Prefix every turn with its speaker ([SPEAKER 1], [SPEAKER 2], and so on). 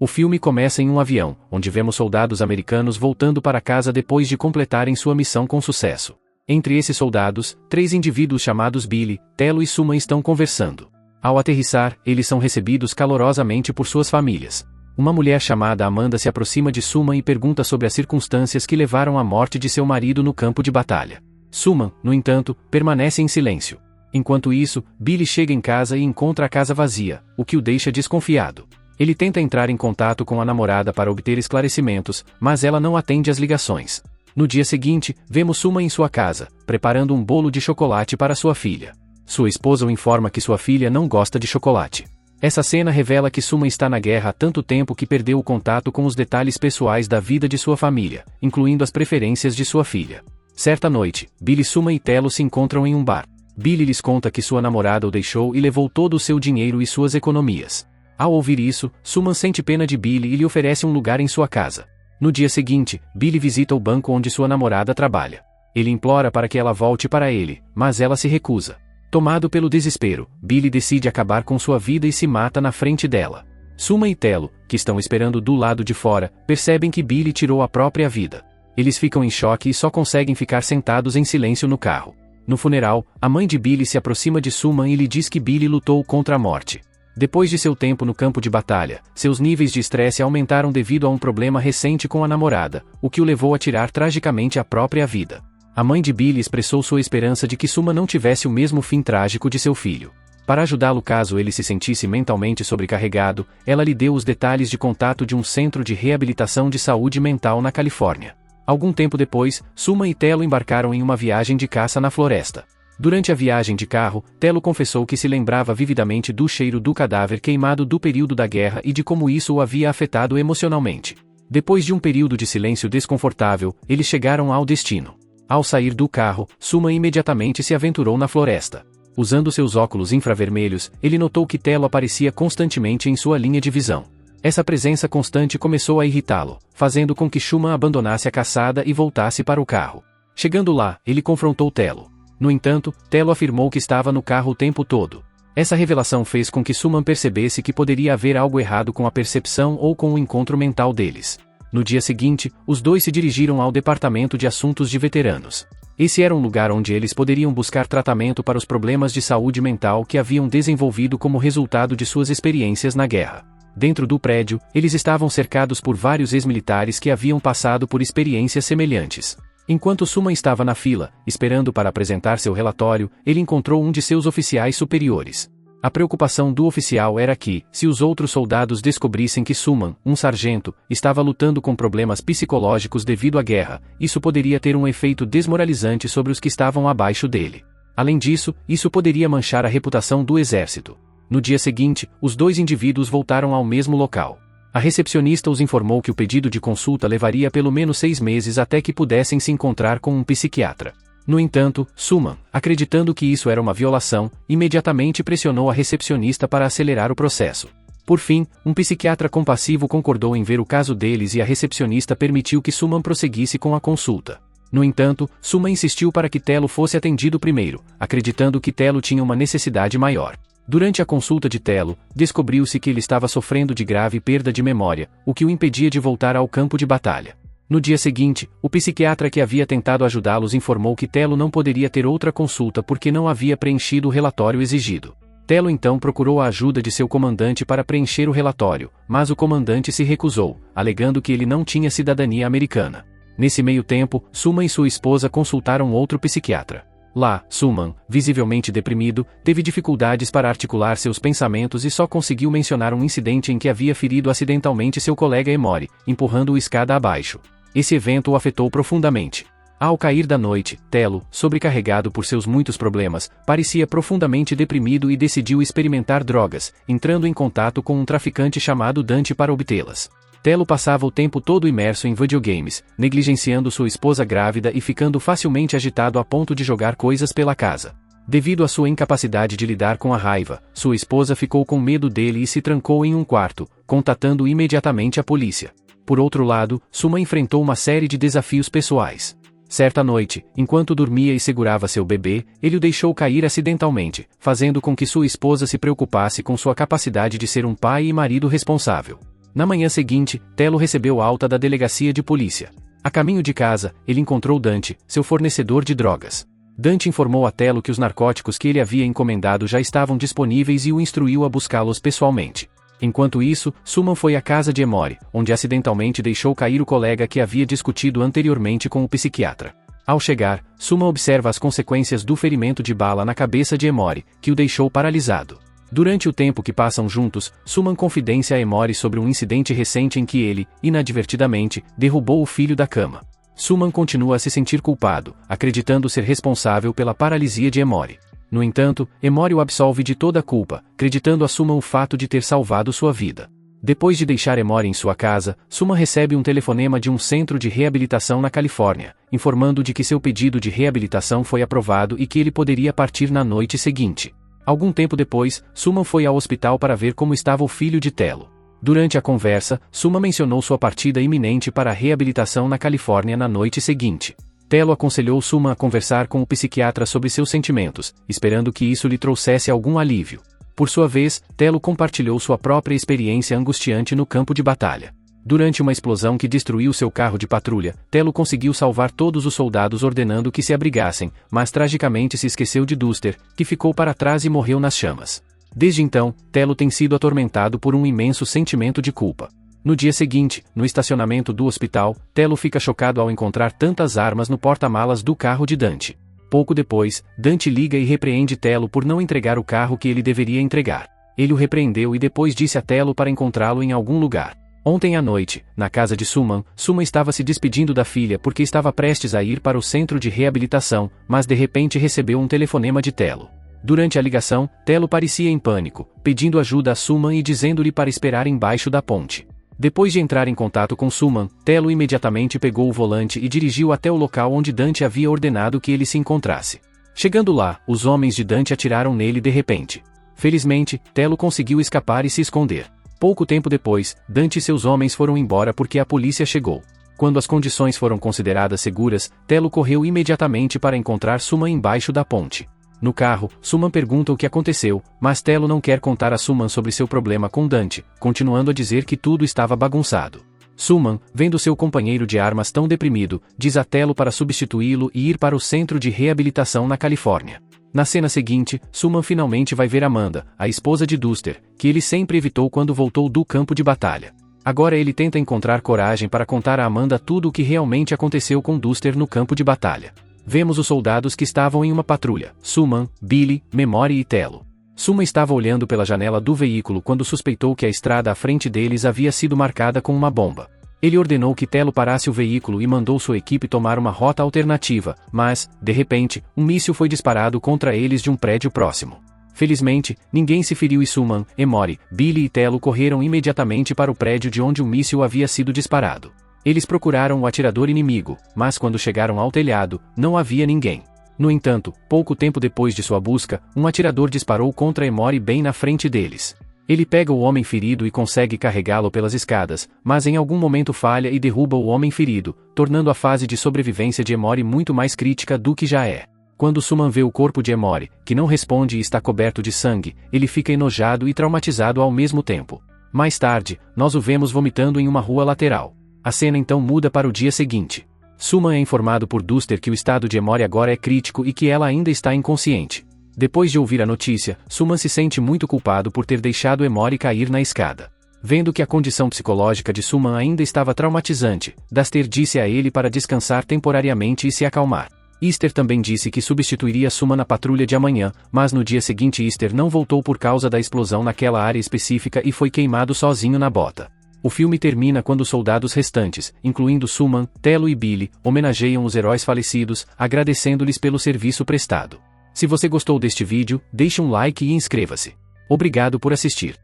[SPEAKER 1] O filme começa em um avião, onde vemos soldados americanos voltando para casa depois de completarem sua missão com sucesso. Entre esses soldados, 3 indivíduos chamados Billy, Telo e Suman estão conversando. Ao aterrissar, eles são recebidos calorosamente por suas famílias. Uma mulher chamada Amanda se aproxima de Suman e pergunta sobre as circunstâncias que levaram à morte de seu marido no campo de batalha. Suman, no entanto, permanece em silêncio. Enquanto isso, Billy chega em casa e encontra a casa vazia, o que o deixa desconfiado. Ele tenta entrar em contato com a namorada para obter esclarecimentos, mas ela não atende às ligações. No dia seguinte, vemos Suman em sua casa, preparando um bolo de chocolate para sua filha. Sua esposa o informa que sua filha não gosta de chocolate. Essa cena revela que Suman está na guerra há tanto tempo que perdeu o contato com os detalhes pessoais da vida de sua família, incluindo as preferências de sua filha. Certa noite, Billy, Suman e Telo se encontram em um bar. Billy lhes conta que sua namorada o deixou e levou todo o seu dinheiro e suas economias. Ao ouvir isso, Suman sente pena de Billy e lhe oferece um lugar em sua casa. No dia seguinte, Billy visita o banco onde sua namorada trabalha. Ele implora para que ela volte para ele, mas ela se recusa. Tomado pelo desespero, Billy decide acabar com sua vida e se mata na frente dela. Suman e Telo, que estão esperando do lado de fora, percebem que Billy tirou a própria vida. Eles ficam em choque e só conseguem ficar sentados em silêncio no carro. No funeral, a mãe de Billy se aproxima de Suman e lhe diz que Billy lutou contra a morte. Depois de seu tempo no campo de batalha, seus níveis de estresse aumentaram devido a um problema recente com a namorada, o que o levou a tirar tragicamente a própria vida. A mãe de Billy expressou sua esperança de que Suman não tivesse o mesmo fim trágico de seu filho. Para ajudá-lo caso ele se sentisse mentalmente sobrecarregado, ela lhe deu os detalhes de contato de um centro de reabilitação de saúde mental na Califórnia. Algum tempo depois, Suman e Telo embarcaram em uma viagem de caça na floresta. Durante a viagem de carro, Telo confessou que se lembrava vividamente do cheiro do cadáver queimado do período da guerra e de como isso o havia afetado emocionalmente. Depois de um período de silêncio desconfortável, eles chegaram ao destino. Ao sair do carro, Suman imediatamente se aventurou na floresta. Usando seus óculos infravermelhos, ele notou que Telo aparecia constantemente em sua linha de visão. Essa presença constante começou a irritá-lo, fazendo com que Suman abandonasse a caçada e voltasse para o carro. Chegando lá, ele confrontou Telo. No entanto, Telo afirmou que estava no carro o tempo todo. Essa revelação fez com que Suman percebesse que poderia haver algo errado com a percepção ou com o encontro mental deles. No dia seguinte, os dois se dirigiram ao Departamento de Assuntos de Veteranos. Esse era um lugar onde eles poderiam buscar tratamento para os problemas de saúde mental que haviam desenvolvido como resultado de suas experiências na guerra. Dentro do prédio, eles estavam cercados por vários ex-militares que haviam passado por experiências semelhantes. Enquanto Suman estava na fila, esperando para apresentar seu relatório, ele encontrou um de seus oficiais superiores. A preocupação do oficial era que, se os outros soldados descobrissem que Suman, um sargento, estava lutando com problemas psicológicos devido à guerra, isso poderia ter um efeito desmoralizante sobre os que estavam abaixo dele. Além disso, isso poderia manchar a reputação do exército. No dia seguinte, os dois indivíduos voltaram ao mesmo local. A recepcionista os informou que o pedido de consulta levaria pelo menos 6 meses até que pudessem se encontrar com um psiquiatra. No entanto, Suman, acreditando que isso era uma violação, imediatamente pressionou a recepcionista para acelerar o processo. Por fim, um psiquiatra compassivo concordou em ver o caso deles e a recepcionista permitiu que Suman prosseguisse com a consulta. No entanto, Suman insistiu para que Telo fosse atendido primeiro, acreditando que Telo tinha uma necessidade maior. Durante a consulta de Telo, descobriu-se que ele estava sofrendo de grave perda de memória, o que o impedia de voltar ao campo de batalha. No dia seguinte, o psiquiatra que havia tentado ajudá-los informou que Telo não poderia ter outra consulta porque não havia preenchido o relatório exigido. Telo então procurou a ajuda de seu comandante para preencher o relatório, mas o comandante se recusou, alegando que ele não tinha cidadania americana. Nesse meio tempo, Suman e sua esposa consultaram outro psiquiatra. Lá, Suman, visivelmente deprimido, teve dificuldades para articular seus pensamentos e só conseguiu mencionar um incidente em que havia ferido acidentalmente seu colega Emory, empurrando-o escada abaixo. Esse evento o afetou profundamente. Ao cair da noite, Telo, sobrecarregado por seus muitos problemas, parecia profundamente deprimido e decidiu experimentar drogas, entrando em contato com um traficante chamado Dante para obtê-las. Telo passava o tempo todo imerso em videogames, negligenciando sua esposa grávida e ficando facilmente agitado a ponto de jogar coisas pela casa. Devido à sua incapacidade de lidar com a raiva, sua esposa ficou com medo dele e se trancou em um quarto, contatando imediatamente a polícia. Por outro lado, Suman enfrentou uma série de desafios pessoais. Certa noite, enquanto dormia e segurava seu bebê, ele o deixou cair acidentalmente, fazendo com que sua esposa se preocupasse com sua capacidade de ser um pai e marido responsável. Na manhã seguinte, Telo recebeu alta da delegacia de polícia. A caminho de casa, ele encontrou Dante, seu fornecedor de drogas. Dante informou a Telo que os narcóticos que ele havia encomendado já estavam disponíveis e o instruiu a buscá-los pessoalmente. Enquanto isso, Suman foi à casa de Emory, onde acidentalmente deixou cair o colega que havia discutido anteriormente com o psiquiatra. Ao chegar, Suman observa as consequências do ferimento de bala na cabeça de Emory, que o deixou paralisado. Durante o tempo que passam juntos, Suman confidencia a Emory sobre um incidente recente em que ele, inadvertidamente, derrubou o filho da cama. Suman continua a se sentir culpado, acreditando ser responsável pela paralisia de Emory. No entanto, Emory o absolve de toda a culpa, acreditando a Suman o fato de ter salvado sua vida. Depois de deixar Emory em sua casa, Suman recebe um telefonema de um centro de reabilitação na Califórnia, informando de que seu pedido de reabilitação foi aprovado e que ele poderia partir na noite seguinte. Algum tempo depois, Suman foi ao hospital para ver como estava o filho de Telo. Durante a conversa, Suman mencionou sua partida iminente para a reabilitação na Califórnia na noite seguinte. Telo aconselhou Suman a conversar com o psiquiatra sobre seus sentimentos, esperando que isso lhe trouxesse algum alívio. Por sua vez, Telo compartilhou sua própria experiência angustiante no campo de batalha. Durante uma explosão que destruiu seu carro de patrulha, Telo conseguiu salvar todos os soldados ordenando que se abrigassem, mas tragicamente se esqueceu de Duster, que ficou para trás e morreu nas chamas. Desde então, Telo tem sido atormentado por um imenso sentimento de culpa. No dia seguinte, no estacionamento do hospital, Telo fica chocado ao encontrar tantas armas no porta-malas do carro de Dante. Pouco depois, Dante liga e repreende Telo por não entregar o carro que ele deveria entregar. Ele o repreendeu e depois disse a Telo para encontrá-lo em algum lugar. Ontem à noite, na casa de Suman, Suman estava se despedindo da filha porque estava prestes a ir para o centro de reabilitação, mas de repente recebeu um telefonema de Telo. Durante a ligação, Telo parecia em pânico, pedindo ajuda a Suman e dizendo-lhe para esperar embaixo da ponte. Depois de entrar em contato com Suman, Telo imediatamente pegou o volante e dirigiu até o local onde Dante havia ordenado que ele se encontrasse. Chegando lá, os homens de Dante atiraram nele de repente. Felizmente, Telo conseguiu escapar e se esconder. Pouco tempo depois, Dante e seus homens foram embora porque a polícia chegou. Quando as condições foram consideradas seguras, Telo correu imediatamente para encontrar Suman embaixo da ponte. No carro, Suman pergunta o que aconteceu, mas Telo não quer contar a Suman sobre seu problema com Dante, continuando a dizer que tudo estava bagunçado. Suman, vendo seu companheiro de armas tão deprimido, diz a Telo para substituí-lo e ir para o centro de reabilitação na Califórnia. Na cena seguinte, Suman finalmente vai ver Amanda, a esposa de Duster, que ele sempre evitou quando voltou do campo de batalha. Agora ele tenta encontrar coragem para contar a Amanda tudo o que realmente aconteceu com Duster no campo de batalha. Vemos os soldados que estavam em uma patrulha: Suman, Billy, Memory e Telo. Suman estava olhando pela janela do veículo quando suspeitou que a estrada à frente deles havia sido marcada com uma bomba. Ele ordenou que Telo parasse o veículo e mandou sua equipe tomar uma rota alternativa, mas, de repente, um míssil foi disparado contra eles de um prédio próximo. Felizmente, ninguém se feriu e Suman, Emory, Billy e Telo correram imediatamente para o prédio de onde o míssil havia sido disparado. Eles procuraram o atirador inimigo, mas quando chegaram ao telhado, não havia ninguém. No entanto, pouco tempo depois de sua busca, um atirador disparou contra Emory bem na frente deles. Ele pega o homem ferido e consegue carregá-lo pelas escadas, mas em algum momento falha e derruba o homem ferido, tornando a fase de sobrevivência de Emory muito mais crítica do que já é. Quando Suman vê o corpo de Emory, que não responde e está coberto de sangue, ele fica enojado e traumatizado ao mesmo tempo. Mais tarde, nós o vemos vomitando em uma rua lateral. A cena então muda para o dia seguinte. Suman é informado por Duster que o estado de Emory agora é crítico e que ela ainda está inconsciente. Depois de ouvir a notícia, Suman se sente muito culpado por ter deixado Emory cair na escada. Vendo que a condição psicológica de Suman ainda estava traumatizante, Duster disse a ele para descansar temporariamente e se acalmar. Easter também disse que substituiria Suman na patrulha de amanhã, mas no dia seguinte Easter não voltou por causa da explosão naquela área específica e foi queimado sozinho na bota. O filme termina quando os soldados restantes, incluindo Suman, Telo e Billy, homenageiam os heróis falecidos, agradecendo-lhes pelo serviço prestado. Se você gostou deste vídeo, deixe um like e inscreva-se. Obrigado por assistir.